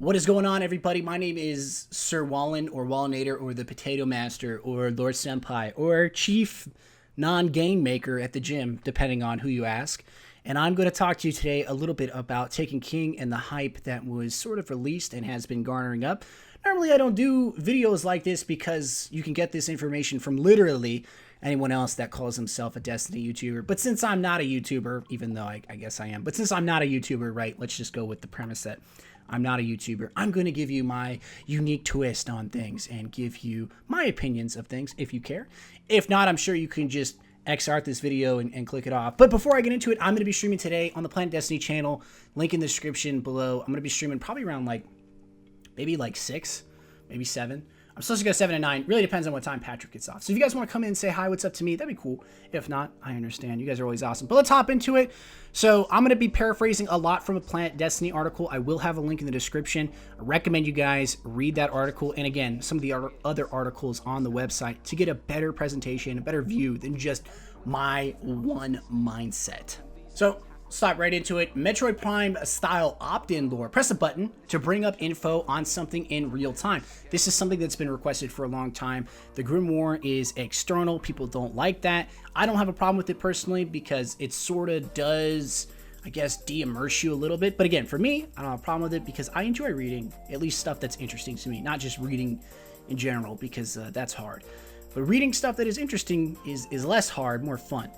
What is going on, everybody? My name is Sir Wallen, or Wallinator, or the Potato Master, or Lord Senpai, or Chief Non-Game Maker at the gym, depending on who you ask. And I'm going to talk to you today a little bit about Taken King and the hype that was sort of released and has been garnering up. Normally, I don't do videos like this because you can get this information from literally anyone else that calls himself a Destiny YouTuber. But since I'm not a YouTuber, even though I guess I am, but since I'm not a YouTuber, right, let's just go with the premise that I'm not a YouTuber. I'm going to give you my unique twist on things and give you my opinions of things if you care. If not, I'm sure you can just X-art this video and click it off. But before I get into it, I'm going to be streaming today on the Planet Destiny channel. Link in the description below. I'm going to be streaming probably around maybe 6, maybe 7. I'm supposed to go 7 and 9. Really depends on what time Patrick gets off. So if you guys want to come in and say hi, what's up to me, that'd be cool. If not, I understand. You guys are always awesome. But let's hop into it. So I'm going to be paraphrasing a lot from a Planet Destiny article. I will have a link in the description. I recommend you guys read that article. And again, some of the other articles on the website to get a better presentation, a better view than just my one mindset. So stop right into it. Metroid Prime style opt-in lore. Press a button to bring up info on something in real time. This is something that's been requested for a long time. The Grimoire is external. People don't like that. I don't have a problem with it personally because it sort of does, I guess, de-immerse you a little bit. But again, for me, I don't have a problem with it because I enjoy reading at least stuff that's interesting to me, not just reading in general because that's hard. But reading stuff that is interesting is less hard, more fun.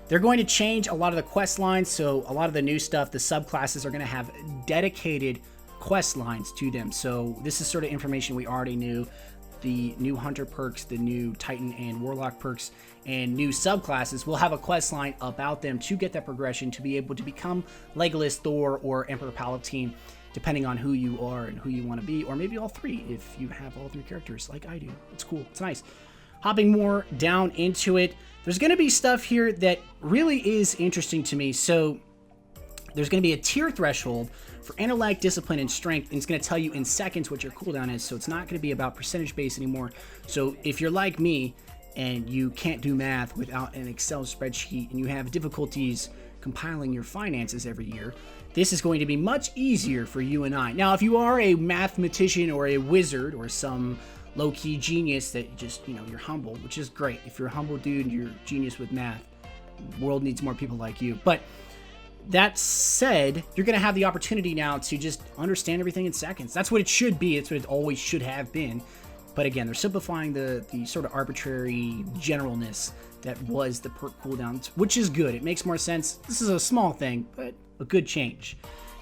They're going to change a lot of the quest lines, so a lot of the new stuff, the subclasses are going to have dedicated quest lines to them. So this is sort of information we already knew. The new Hunter perks, the new Titan and Warlock perks, and new subclasses will have a quest line about them to get that progression, to be able to become Legolas, Thor, or Emperor Palpatine, depending on who you are and who you want to be, or maybe all three if you have all 3 characters like I do. It's cool. It's nice. Hopping more down into it, there's going to be stuff here that really is interesting to me. So there's going to be a tier threshold for intellect, discipline, and strength, and it's going to tell you in seconds what your cooldown is. So it's not going to be about percentage base anymore. So if you're like me and you can't do math without an Excel spreadsheet and you have difficulties compiling your finances every year, this is going to be much easier for you and I. Now, if you are a mathematician or a wizard or some low-key genius that just, you're humble, which is great. If you're a humble dude and you're a genius with math, the world needs more people like you. But that said, you're going to have the opportunity now to just understand everything in seconds. That's what it should be. It's what it always should have been. But again, they're simplifying the sort of arbitrary generalness that was the perk cooldowns, which is good. It makes more sense. This is a small thing, but a good change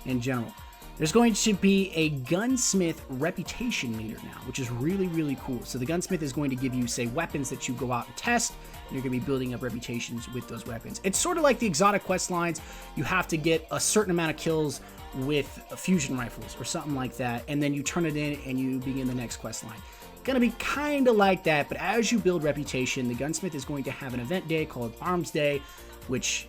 in general. There's going to be a gunsmith reputation meter now, which is really, really cool. So the gunsmith is going to give you, say, weapons that you go out and test, and you're going to be building up reputations with those weapons. It's sort of like the exotic quest lines. You have to get a certain amount of kills with fusion rifles or something like that, and then you turn it in and you begin the next quest line. Gonna be kind of like that, but as you build reputation, the gunsmith is going to have an event day called Arms Day, which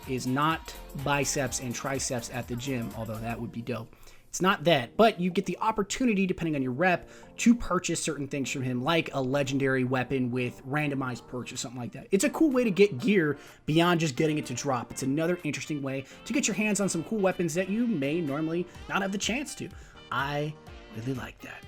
is not biceps and triceps at the gym, although that would be dope. It's not that, but you get the opportunity, depending on your rep, to purchase certain things from him, like a legendary weapon with randomized perks or something like that. It's a cool way to get gear beyond just getting it to drop. It's another interesting way to get your hands on some cool weapons that you may normally not have the chance to. I really like that.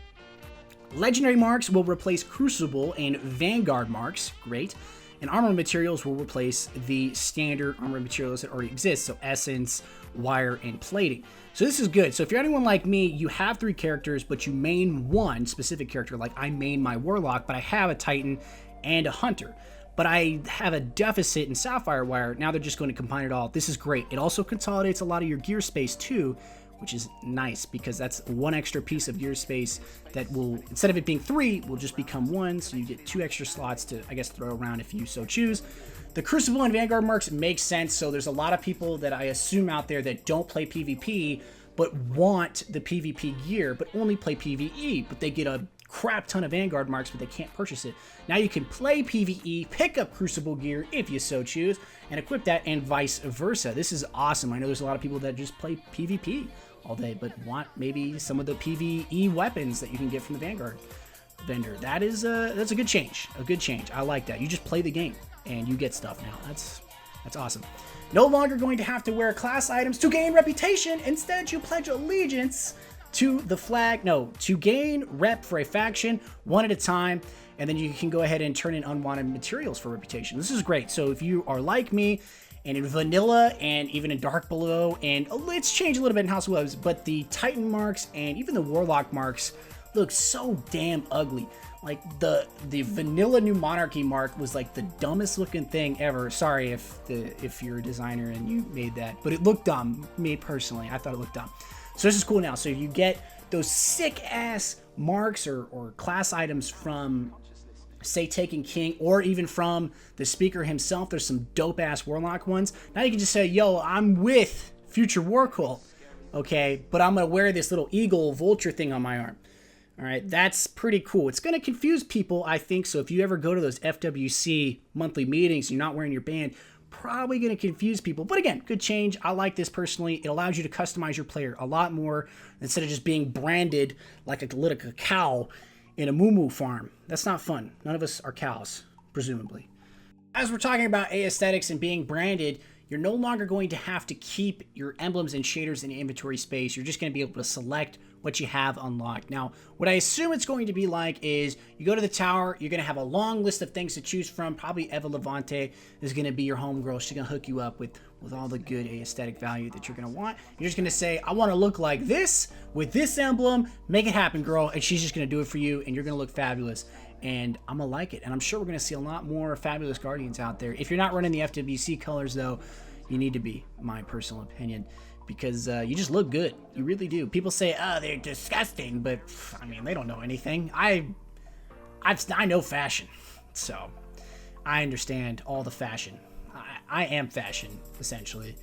Legendary marks will replace Crucible and Vanguard marks. Great. And armor materials will replace the standard armor materials that already exist. So essence, wire, and plating. So this is good. So if you're anyone like me, you have 3 characters, but you main one specific character. Like I main my Warlock, but I have a Titan and a Hunter. But I have a deficit in Sapphire Wire. Now they're just going to combine it all. This is great. It also consolidates a lot of your gear space too, which is nice because that's one extra piece of gear space that will, instead of it being 3, will just become 1. So you get 2 extra slots to, I guess, throw around if you so choose. The Crucible and Vanguard marks make sense. So there's a lot of people that I assume out there that don't play PvP, but want the PvP gear, but only play PvE, but they get a crap ton of Vanguard marks, but they can't purchase it. Now you can play PvE, pick up Crucible gear if you so choose, and equip that, and vice versa. This is awesome. I know there's a lot of people that just play PvP all day, but want maybe some of the PvE weapons that you can get from the Vanguard vendor. That's a good change. A good change. I like that. You just play the game and you get stuff now. That's awesome. No longer going to have to wear class items to gain reputation. Instead, you pledge allegiance to the flag, no, to gain rep for a faction one at a time, and then you can go ahead and turn in unwanted materials for reputation. This is great. So if you are like me, and in vanilla, and even in dark below, and let's change a little bit in House of Wolves, but the Titan marks and even the Warlock marks look so damn ugly. Like the vanilla New Monarchy mark was like the dumbest looking thing ever. Sorry if you're a designer and you made that, but it looked dumb. Me personally, I thought it looked dumb. So this is cool now. So you get those sick ass marks or class items from, say, Taken King, or even from the speaker himself. There's some dope ass Warlock ones. Now you can just say, yo, I'm with Future War Cult, okay, but I'm gonna wear this little eagle vulture thing on my arm. All right, that's pretty cool. It's going to confuse people, I think. So if you ever go to those FWC monthly meetings, you're not wearing your band, probably going to confuse people. But again, good change. I like this personally. It allows you to customize your player a lot more instead of just being branded like a cow in a moo farm. That's not fun. None of us are cows, presumably. As we're talking about aesthetics and being branded, you're no longer going to have to keep your emblems and shaders in inventory space. You're just going to be able to select what you have unlocked. Now, what I assume it's going to be like is you go to the tower, you're going to have a long list of things to choose from. Probably Eva Levante is going to be your homegirl. She's going to hook you up with all the good aesthetic value that you're going to want. You're just going to say, I want to look like this with this emblem. Make it happen, girl. And she's just going to do it for you, and you're going to look fabulous. And I'm going to like it. And I'm sure we're going to see a lot more fabulous Guardians out there. If you're not running the FWC colors, though, you need to be, my personal opinion, because you just look good. You really do. People say, oh, they're disgusting, but I mean, they don't know anything. I know fashion, so I understand all the fashion. I am fashion, essentially.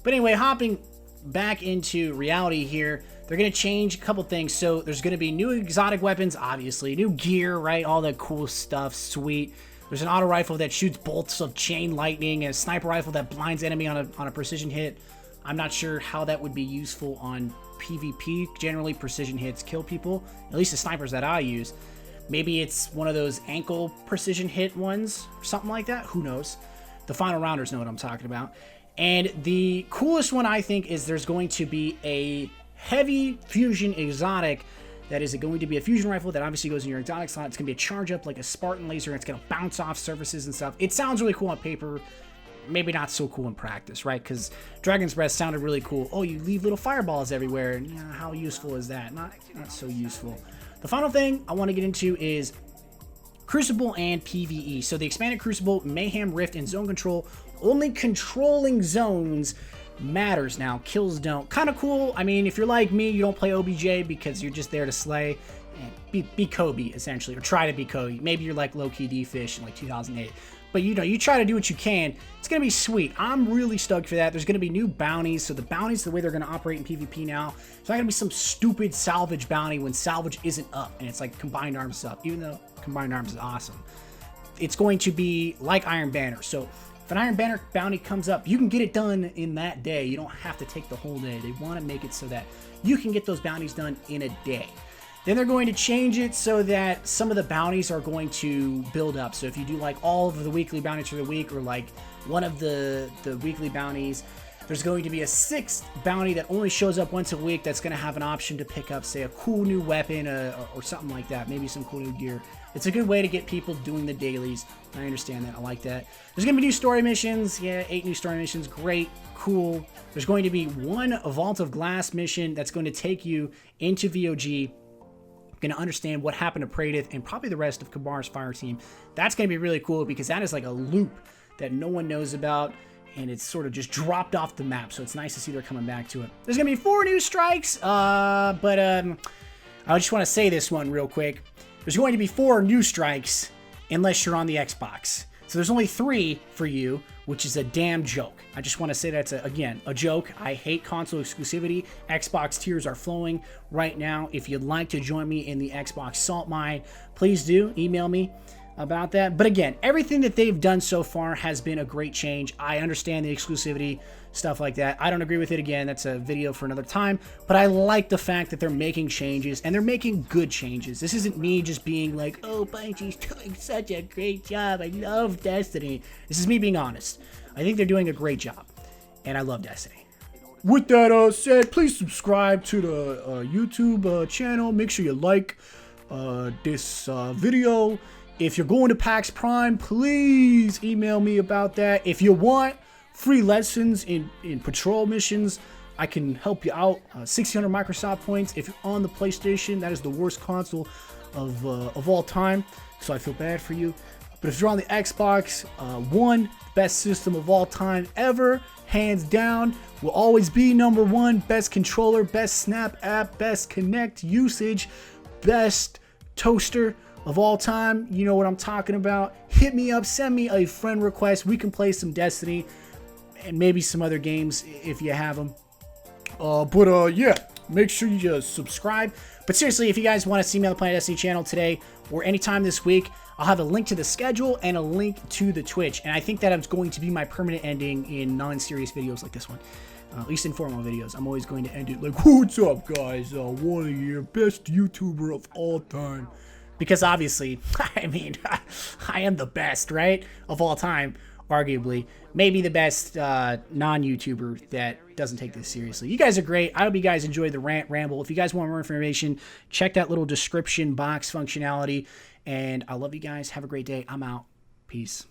But anyway, hopping back into reality here, they're going to change a couple things. So there's going to be new exotic weapons, obviously, new gear, right? All that cool stuff, sweet. There's an auto rifle that shoots bolts of chain lightning, and a sniper rifle that blinds enemy on a precision hit. I'm not sure how that would be useful on PvP. Generally, precision hits kill people, at least the snipers that I use. Maybe it's one of those ankle precision hit ones, or something like that. Who knows? The final rounders know what I'm talking about. And the coolest one, I think, is there's going to be a heavy fusion exotic that is going to be a fusion rifle that obviously goes in your exotic slot. It's going to be a charge up like a Spartan laser, and it's going to bounce off surfaces and stuff. It sounds really cool on paper, maybe not so cool in practice, right? Because Dragon's Breath sounded really cool. Oh, you leave little fireballs everywhere, and yeah, how useful is that? Not so useful. The final thing I want to get into is Crucible and PvE. So the expanded Crucible, Mayhem, Rift, and Zone Control. Only controlling zones matters now. Kills don't. Kind of cool. I mean, if you're like me, you don't play OBJ because you're just there to slay and be Kobe, essentially, or try to be Kobe. Maybe you're like low-key D-Fish in like 2008. But you know, you try to do what you can. It's going to be sweet. I'm really stoked for that. There's going to be new bounties. So the bounties, the way they're going to operate in PvP now, it's not going to be some stupid salvage bounty when salvage isn't up and it's like combined arms stuff, even though combined arms is awesome. It's going to be like Iron Banner. So if an Iron Banner bounty comes up, you can get it done in that day. You don't have to take the whole day. They want to make it so that you can get those bounties done in a day. Then they're going to change it so that some of the bounties are going to build up. So if you do like all of the weekly bounties for the week, or like one of the weekly bounties, there's going to be a sixth bounty that only shows up once a week that's going to have an option to pick up, say, a cool new weapon or something like that. Maybe some cool new gear. It's a good way to get people doing the dailies. I understand that. I like that. There's going to be new story missions. Yeah, 8 new story missions. Great. Cool. There's going to be one Vault of Glass mission that's going to take you into VOG. Going to understand what happened to Praedyth and probably the rest of Kabar's fire team. That's going to be really cool because that is like a loop that no one knows about, and it's sort of just dropped off the map, so it's nice to see they're coming back to it. There's going to be 4 new strikes, but I just want to say this one real quick. There's going to be 4 new strikes unless you're on the Xbox. So there's only 3 for you, which is a damn joke. I just want to say that's, again, a joke. I hate console exclusivity. Xbox tiers are flowing right now. If you'd like to join me in the Xbox salt mine, please do. Email me about that. But again, everything that they've done so far has been a great change. I understand the exclusivity, stuff like that. I don't agree with it. Again, that's a video for another time. But I like the fact that they're making changes, and they're making good changes. This isn't me just being like, oh, Bungie's doing such a great job. I love Destiny. This is me being honest. I think they're doing a great job, and I love Destiny. with that said, please subscribe to the YouTube channel. Make sure you like this video. If you're going to PAX Prime, please email me about that. If you want free lessons in patrol missions, I can help you out. 600 Microsoft points. If you're on the PlayStation, that is the worst console of all time, so I feel bad for you. But if you're on the Xbox One, best system of all time ever, hands down, will always be number one. Best controller, best Snap app, best Connect usage, best toaster of all time. You know what I'm talking about. Hit me up, send me a friend request. We can play some Destiny and maybe some other games if you have them. Yeah, make sure you just subscribe. But seriously, if you guys want to see me on the Planet Destiny channel today or anytime this week, I'll have a link to the schedule and a link to the Twitch. And I think that it's going to be my permanent ending in non-serious videos like this one. At least in formal videos. I'm always going to end it like, what's up, guys? One of your best YouTuber of all time. Because obviously, I mean, I am the best, right? Of all time, arguably. Maybe the best non-YouTuber that doesn't take this seriously. You guys are great. I hope you guys enjoyed the rant ramble. If you guys want more information, check that little description box functionality. And I love you guys. Have a great day. I'm out. Peace.